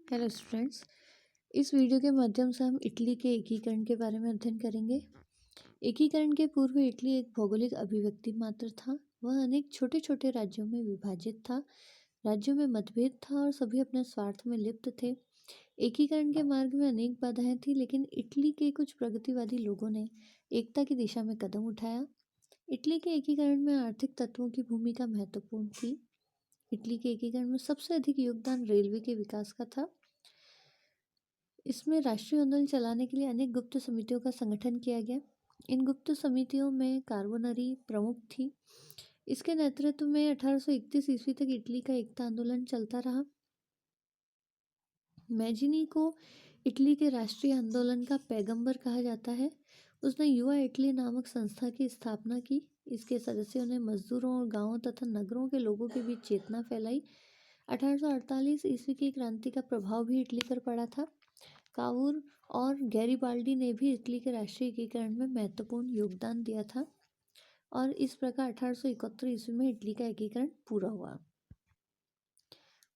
Hello students. इस video के माध्यम से हम इटली के एकीकरण के बारे में अध्ययन करेंगे। एकीकरण के पूर्व इटली एक भौगोलिक अभिव्यक्ति मात्र था। वह अनेक छोटे छोटे राज्यों में विभाजित था। राज्यों में मतभेद था और सभी अपने स्वार्थ में लिप्त थे। एकीकरण के मार्ग में अनेक बाधाएं थी, लेकिन इटली के कुछ प्रगतिवादी लोगों ने एकता की दिशा में कदम उठाया। इटली के एकीकरण में आर्थिक तत्वों की भूमिका महत्वपूर्ण थी। इटली के एकीकरण में सबसे अधिक योगदान रेलवे के विकास का था। इसमें राष्ट्रीय आंदोलन चलाने के लिए अनेक गुप्त समितियों का संगठन किया गया। इन गुप्त समितियों में कार्बोनरी प्रमुख थी। इसके नेतृत्व में 1831 ईस्वी तक इटली का एकता आंदोलन चलता रहा। मैजिनी को इटली के राष्ट्रीय आंदोलन का पैगंबर कहा जाता है। उसने युवा इटली नामक संस्था की स्थापना की। इसके सदस्यों ने मजदूरों और गांवों तथा नगरों के लोगों के बीच चेतना फैलाई। 1848 ईस्वी की क्रांति का प्रभाव भी इटली पर पड़ा था। कावूर और गैरिबाल्डी ने भी इटली के राष्ट्रीय एकीकरण में महत्वपूर्ण योगदान दिया था और इस प्रकार 1871 ईस्वी में इटली का एकीकरण पूरा हुआ।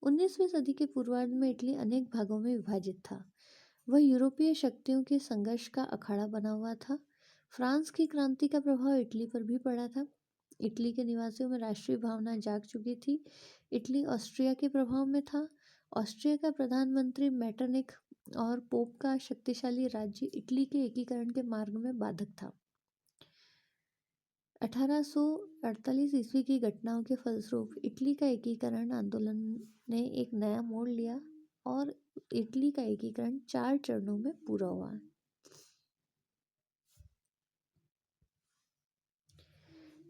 19वीं सदी के पूर्वार्ध में इटली अनेक भागों में विभाजित था। वह यूरोपीय शक्तियों के संघर्ष का अखाड़ा बना हुआ था। फ्रांस की क्रांति का प्रभाव इटली पर भी पड़ा था। इटली के निवासियों में राष्ट्रीय भावना जाग चुकी थी। इटली ऑस्ट्रिया के प्रभाव में था। ऑस्ट्रिया का प्रधानमंत्री मेटरनिख और पोप का शक्तिशाली राज्य इटली के एकीकरण के मार्ग में बाधक था। 1848 ईस्वी की घटनाओं के फलस्वरूप इटली का एकीकरण आंदोलन ने एक नया मोड़ लिया और इटली का एकीकरण 4 चरणों में पूरा हुआ।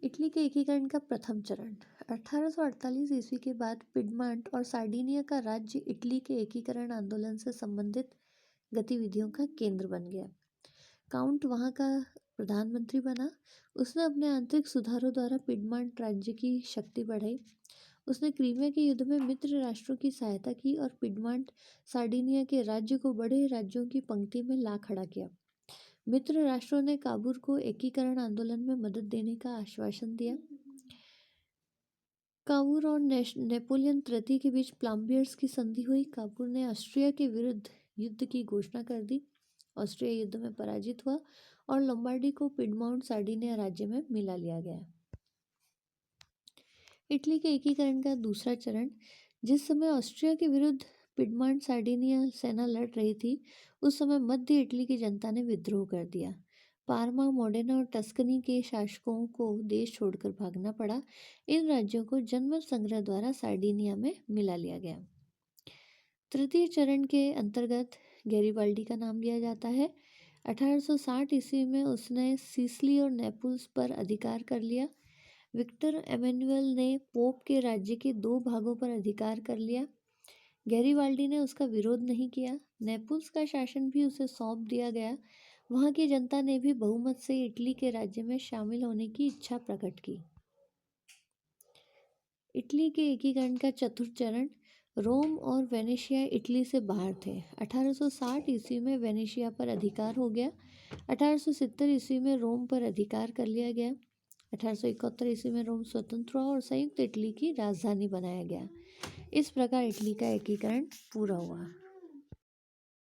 इटली के एकीकरण का प्रथम चरण 1848 ईस्वी के बाद पिडमांट और सार्डिनिया का राज्य इटली के एकीकरण आंदोलन से संबंधित गतिविधियों का केंद्र बन गया। काउंट वहां का प्रधानमंत्री बना। उसने अपने आंतरिक सुधारों द्वारा पिडमांट राज्य की शक्ति बढ़ाई। उसने क्रीमिया के युद्ध में मित्र राष्ट्रों की सहायता की और पिडमांट सार्डिनिया के राज्य को बड़े राज्यों की पंक्ति में ला खड़ा किया। मित्र राष्ट्रों ने काबूल को एकीकरण आंदोलन में मदद देने का आश्वासन दिया। काबूल और नेपोलियन तृतीय के बीच प्लाम्बियर्स की संधि हुई। काबूल ने ऑस्ट्रिया के विरुद्ध युद्ध की घोषणा कर दी। ऑस्ट्रिया युद्ध में पराजित हुआ और लोम्बार्डी को पिडमाउंट सार्डिनिया राज्य में मिला लिया गया। इटली के एकीकरण का दूसरा चरण जिस समय ऑस्ट्रिया के विरुद्ध पिडमांट सार्डिनिया सेना लड़ रही थी, उस समय मध्य इटली की जनता ने विद्रोह कर दिया। पार्मा, मोडेना और टस्कनी के शासकों को देश छोड़कर भागना पड़ा। इन राज्यों को जनमत संग्रह द्वारा सार्डिनिया में मिला लिया गया। तृतीय चरण के अंतर्गत गैरिबाल्डी का नाम लिया जाता है। 1860 ईस्वी में उसने सिसिली और नेपल्स पर अधिकार कर लिया। विक्टर एमेनुअल ने पोप के राज्य के 2 भागों पर अधिकार कर लिया। गैरिबाल्डी ने उसका विरोध नहीं किया। नेपल्स का शासन भी उसे सौंप दिया गया। वहां की जनता ने भी बहुमत से इटली के राज्य में शामिल होने की इच्छा प्रकट की। इटली के एकीकरण का चतुर्थ चरण रोम और वेनेशिया इटली से बाहर थे। 1860 ईस्वी में वेनेशिया पर अधिकार हो गया। 1870 ईस्वी में रोम पर अधिकार कर लिया गया। 1871 ईस्वी में रोम स्वतंत्र हुआ और संयुक्त इटली की राजधानी बनाया गया। इस प्रकार इटली का एकीकरण पूरा हुआ।